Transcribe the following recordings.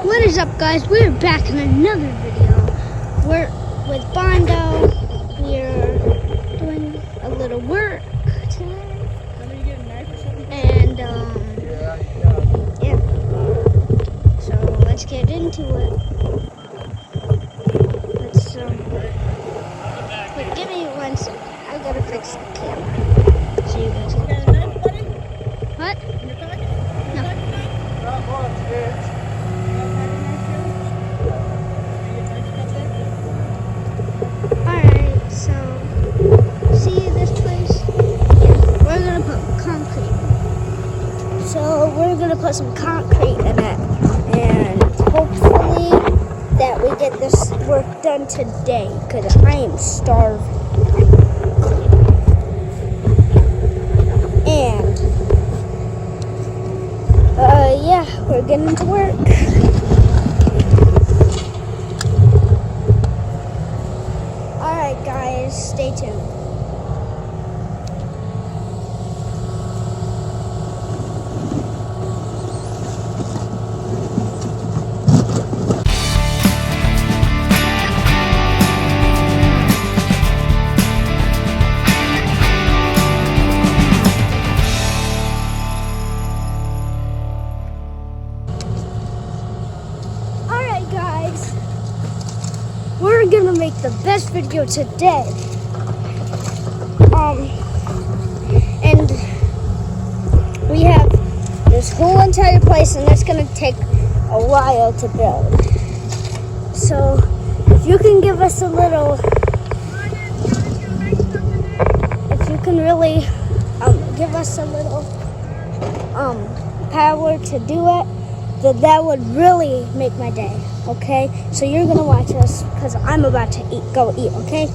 What is up, guys? We're back in another video. We're with Bondo. We're doing a little work today. Somebody get a knife or something? And yeah. So let's get into it. Let's wait, give me 1 second. I gotta fix the camera. So you guys can. Got a knife, buddy? What? In your pocket? No. Not much, bitch. Alright, so see this place? Yeah, we're gonna put concrete. So we're gonna put some concrete in it, and hopefully that we get this work done today, because I am starving. And yeah, we're getting to work. Alright guys, stay tuned. Alright guys, we're gonna make the best video today. And we have this whole entire place, and it's gonna take a while to build. So if you can give us a little, if you can really give us a little power to do it, then that would really make my day. Okay, so you're gonna watch us because I'm about to go eat. Okay.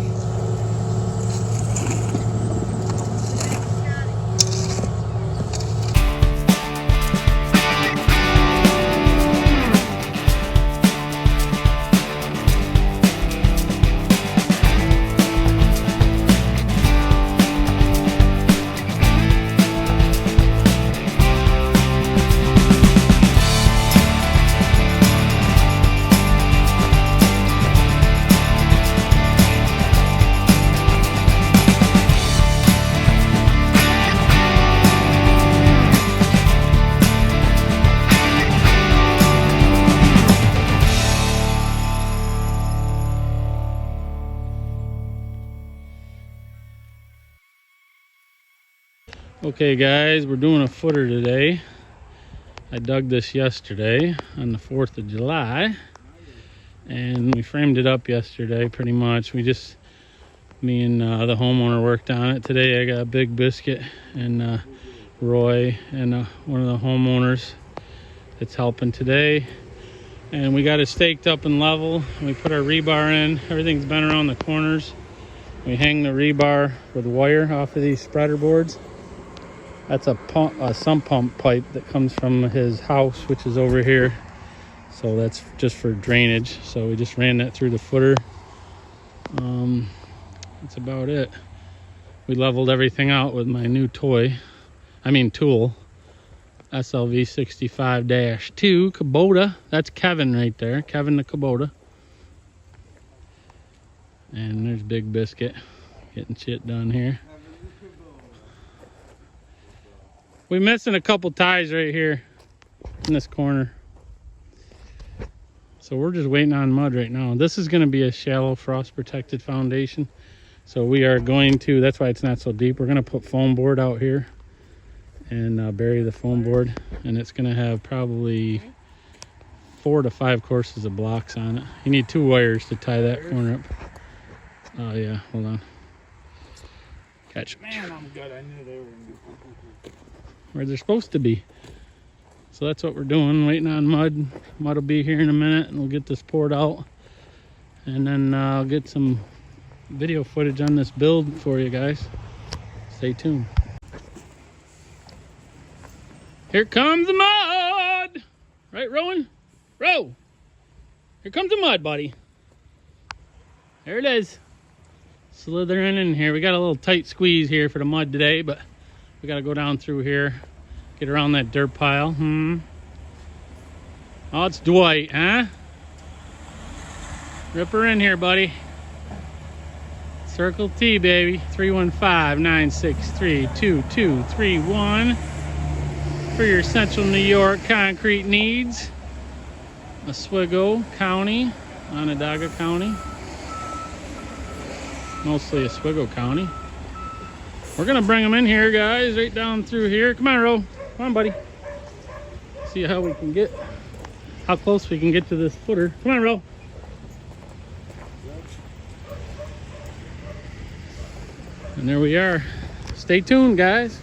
Okay guys, we're doing a footer today. I dug this yesterday on the 4th of July, and we framed it up yesterday pretty much. Me and the homeowner worked on it today. I got Big Biscuit and Roy and one of the homeowners that's helping today. And we got it staked up and level. We put our rebar in. Everything's bent around the corners. We hang the rebar with wire off of these spreader boards. That's a sump pump pipe that comes from his house, which is over here. So that's just for drainage. So we just ran that through the footer. That's about it. We leveled everything out with my new tool, SLV 65-2 Kubota. That's Kevin right there, Kevin the Kubota. And there's Big Biscuit getting shit done here. We're missing a couple ties right here in this corner. So we're just waiting on mud right now. This is going to be a shallow frost protected foundation. So we are going to, that's why it's not so deep. We're going to put foam board out here and bury the foam board. And it's going to have probably 4 to 5 courses of blocks on it. You need 2 wires to tie that corner up. Oh yeah, hold on. Catch. Man, I'm good. I knew they were Where they're supposed to be. So that's what we're doing, waiting on mud. Mud will be here in a minute, and we'll get this poured out. And then I'll get some video footage on this build for you guys. Stay tuned. Here comes the mud! Right, Rowan? Row! Here comes the mud, buddy. There it is. Slithering in here. We got a little tight squeeze here for the mud today, but we got to go down through here, get around that dirt pile. Oh, it's Dwight, huh? Rip her in here, buddy. Circle T, baby. 315-963-2231 for your Central New York concrete needs. Oswego County, Onondaga County. Mostly Oswego County. We're gonna bring them in here, guys, right down through here. Come on, Ro. Come on, buddy. See how we can get, how close we can get to this footer. Come on, Ro. And there we are. Stay tuned, guys.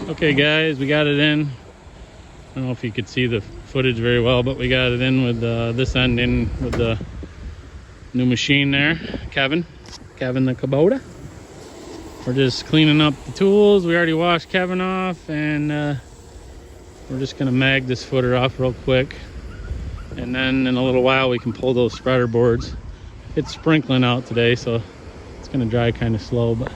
Okay, guys, we got it in. I don't know if you could see the footage very well, but we got it in with this end in with the new machine there. Kevin the Kubota. We're just cleaning up the tools. We already washed Kevin off, and we're just gonna mag this footer off real quick. And then in a little while we can pull those spreader boards. It's sprinkling out today, so it's gonna dry kind of slow, but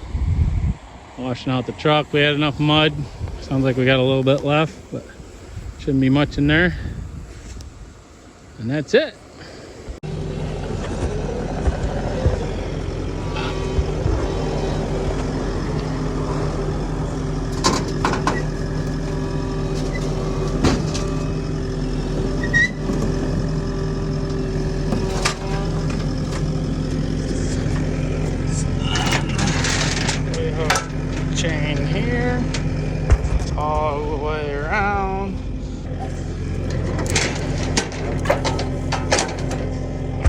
washing out the truck. We had enough mud. Sounds like we got a little bit left, but shouldn't be much in there. And that's it. Chain here all the way around.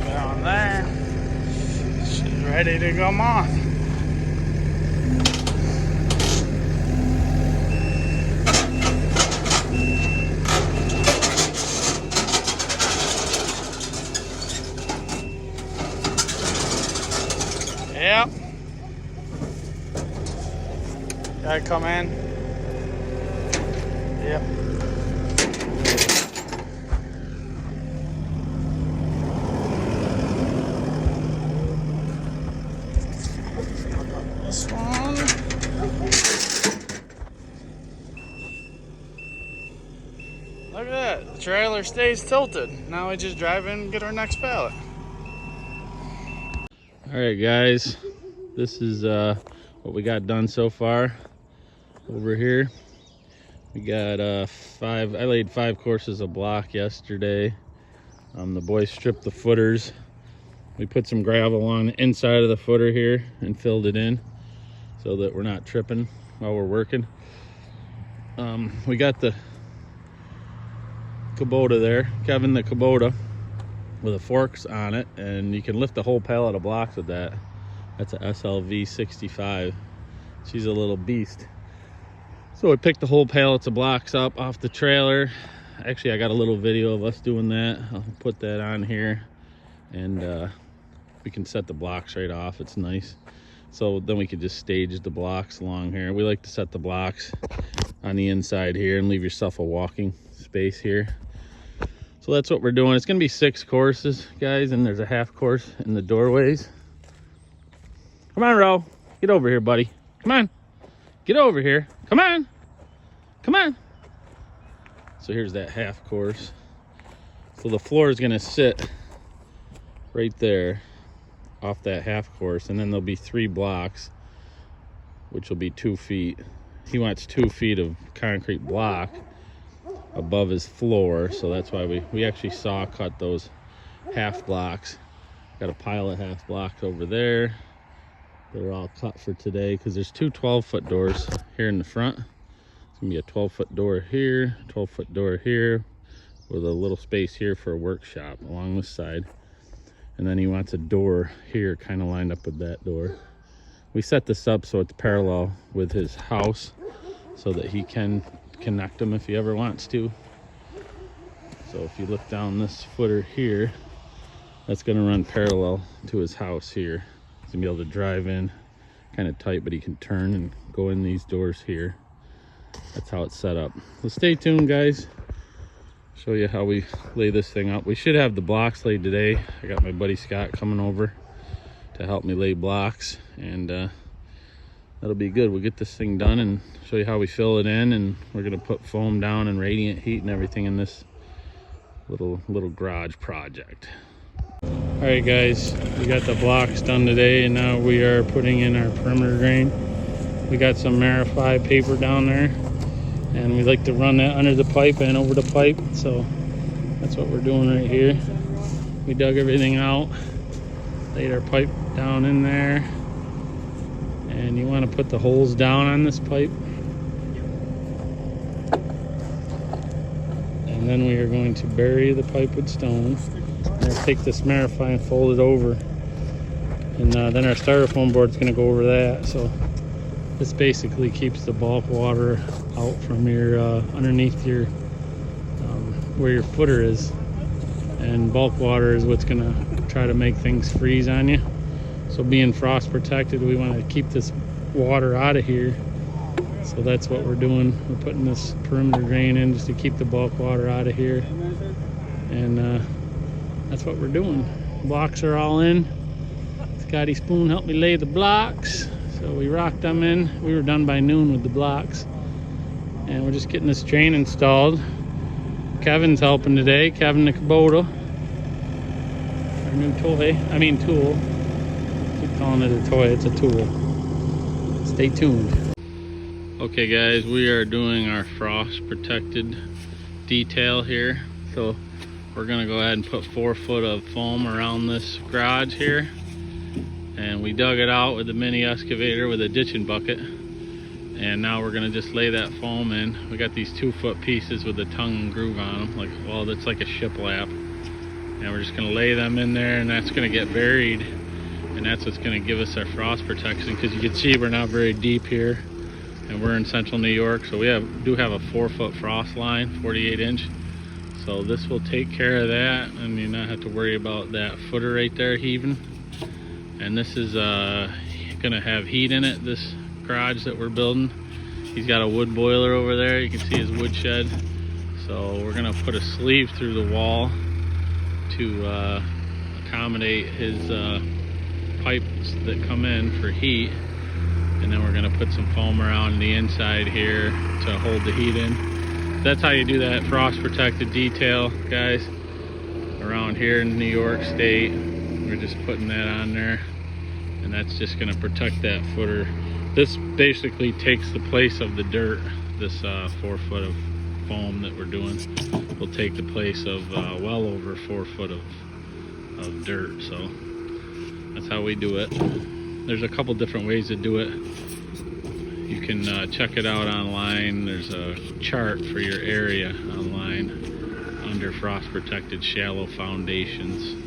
Down there. She's ready to come on. Yep. Gotta come in. Yep. This one. Look at that. The trailer stays tilted. Now we just drive in and get our next pallet. Alright, guys. This is what we got done so far. Over here We got I laid 5 courses of block yesterday. The boys stripped the footers. We put some gravel on the inside of the footer here and filled it in so that we're not tripping while we're working. We got the Kubota there, Kevin the Kubota, with the forks on it, and you can lift the whole pallet of blocks with that. That's a SLV 65. She's a little beast. So I picked the whole pallets of blocks up off the trailer. Actually, I got a little video of us doing that. I'll put that on here, and we can set the blocks right off. It's nice. So then we could just stage the blocks along here. We like to set the blocks on the inside here and leave yourself a walking space here. So that's what we're doing. It's gonna be 6 courses, guys, and there's a half course in the doorways. Come on, Ro. Get over here, buddy. Come on. Get over here. Come on. Come on. So here's that half course. So the floor is gonna sit right there off that half course, and then there'll be 3 blocks, which will be 2 feet. He wants 2 feet of concrete block above his floor, so that's why we actually saw cut those half blocks. Got a pile of half blocks over there. They're all cut for today because there's 2 12-foot doors here in the front. It's gonna be a 12-foot door here, 12-foot door here, with a little space here for a workshop along this side. And then he wants a door here kind of lined up with that door. We set this up so it's parallel with his house so that he can connect them if he ever wants to. So if you look down this footer here, that's gonna run parallel to his house here. He's gonna be able to drive in kind of tight, but he can turn and go in these doors here. That's how it's set up. So stay tuned, guys. Show you how we lay this thing up. We should have the blocks laid today. I got my buddy Scott coming over to help me lay blocks, and that'll be good. We'll get this thing done and show you how we fill it in, and we're gonna put foam down and radiant heat and everything in this little garage project. All right, guys, we got the blocks done today, and now we are putting in our perimeter drain. We got some Marify paper down there, and we like to run that under the pipe and over the pipe, so that's what we're doing right here. We dug everything out, laid our pipe down in there, and you want to put the holes down on this pipe, and then we are going to bury the pipe with stone. We'll take this Marify and fold it over, and then our styrofoam board is going to go over that. So this basically keeps the bulk water out from your underneath your where your footer is, and bulk water is what's going to try to make things freeze on you. So being frost protected, we want to keep this water out of here. So that's what we're doing. We're putting this perimeter drain in just to keep the bulk water out of here, and that's what we're doing. Blocks are all in. Scotty Spoon helped me lay the blocks, so we rocked them in. We were done by noon with the blocks, and we're just getting this drain installed. Kevin's helping today. Kevin the Kubota, our new tool. Keep calling it a toy, it's a tool. Stay tuned. Okay, guys, we are doing our frost protected detail here. So we're gonna go ahead and put 4 foot of foam around this garage here, and we dug it out with a mini excavator with a ditching bucket, and now we're gonna just lay that foam in. We got these 2 foot pieces with a tongue and groove on them, that's like a shiplap, and we're just gonna lay them in there, and that's gonna get buried, and that's what's gonna give us our frost protection, because you can see we're not very deep here, and we're in central New York, so we do have a 4 foot frost line, 48 inch. So this will take care of that, and you not have to worry about that footer right there heaving. And this is gonna have heat in it, this garage that we're building. He's got a wood boiler over there. You can see his wood shed. So we're gonna put a sleeve through the wall to accommodate his pipes that come in for heat. And then we're gonna put some foam around the inside here to hold the heat in. That's how you do that frost protected detail, guys, around here in New York State. We're just putting that on there, and that's just going to protect that footer. This basically takes the place of the dirt this 4 foot of foam that we're doing will take the place of well over 4 foot of dirt. So that's how we do it. There's a couple different ways to do it. You can check it out online. There's a chart for your area online under frost protected shallow foundations.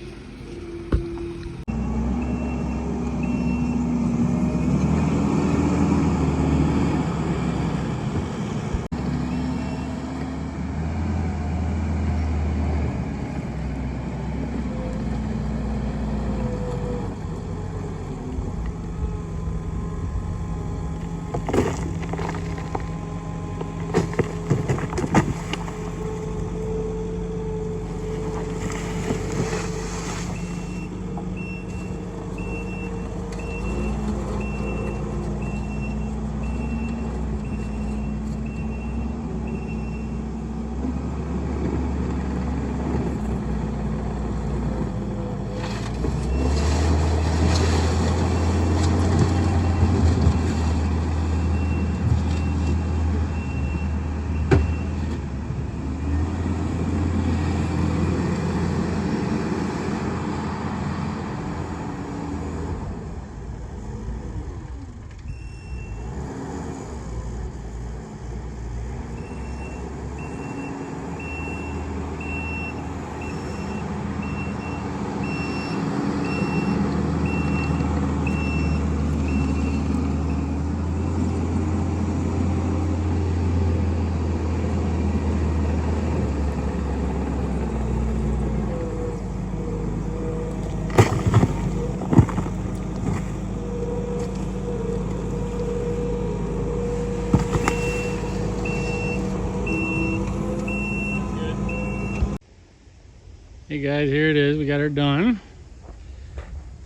Hey guys, here it is. We got her done.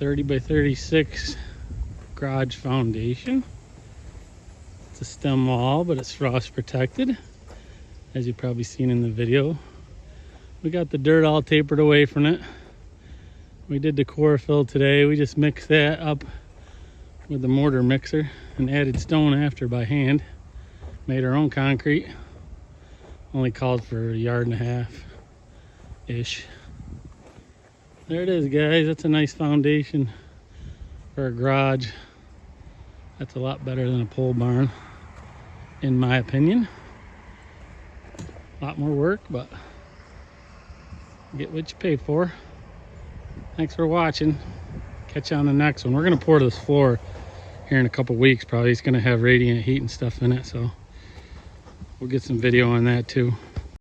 30 by 36 garage foundation. It's a stem wall, but it's frost protected, as you've probably seen in the video. We got the dirt all tapered away from it. We did the core fill today. We just mixed that up with the mortar mixer and added stone after by hand. Made our own concrete. Only called for 1.5 yards-ish. There it is, guys. That's a nice foundation for a garage. That's a lot better than a pole barn, in my opinion. A lot more work, but you get what you pay for. Thanks for watching. Catch you on the next one. We're gonna pour this floor here in a couple weeks. Probably it's gonna have radiant heat and stuff in it, so we'll get some video on that too.